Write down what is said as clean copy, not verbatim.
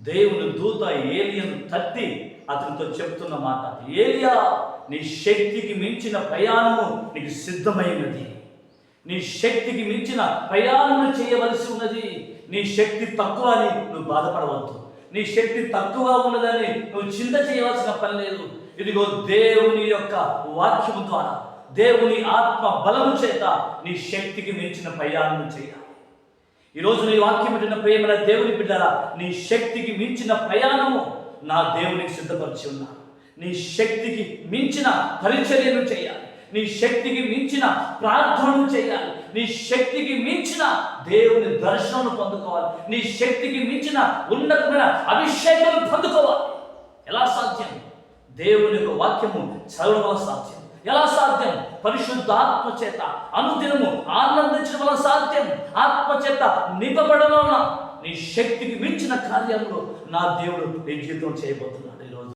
దేవుని దూత ఏలియాను తట్టి అతనితో చెప్తున్న మాట, ఏలియా, నీ శక్తికి మించిన ప్రయాణము నీకు సిద్ధమైనది. నీ శక్తికి మించిన ప్రయాణం చేయవలసి ఉన్నది. నీ శక్తి తక్కువ అని నువ్వు బాధపడవద్దు. నీ శక్తి తక్కువ ఉన్నదని నువ్వు చింత చేయవలసిన పని లేదు. ఇదిగో దేవుని యొక్క వాక్యము ద్వారా, దేవుని ఆత్మ బలము చేత నీ శక్తికి మించిన ప్రయాణం చేయాలి. ఈరోజు నీ వాక్యం వింటున్న ప్రేమల దేవుని బిడ్డరా, నీ శక్తికి మించిన ప్రయాణము నా దేవునికి సిద్ధపరిచి ఉన్నాను. నీ శక్తికి మించిన పరిచర్యను చేయాలి. నీ శక్తికి మించిన ప్రార్థనలు చేయాలి. నీ శక్తికి మించిన దేవుని దర్శనం పొందుకోవాలి. నీ శక్తికి మించిన ఉన్నతమైన అభిషేకం పొందుకోవాలి. ఎలా సాధ్యం? దేవుని యొక్క వాక్యము చదవడం వల్ల సాధ్యం. ఎలా సాధ్యం? పరిశుద్ధాత్మ చేత అనుదినము ఆనందించడం వల్ల సాధ్యం. ఆత్మ చేత నింపబడడం వలన నీ శక్తికి మించిన కార్యంలో నా దేవుడు నీ జీవితం చేయబోతున్నాడు.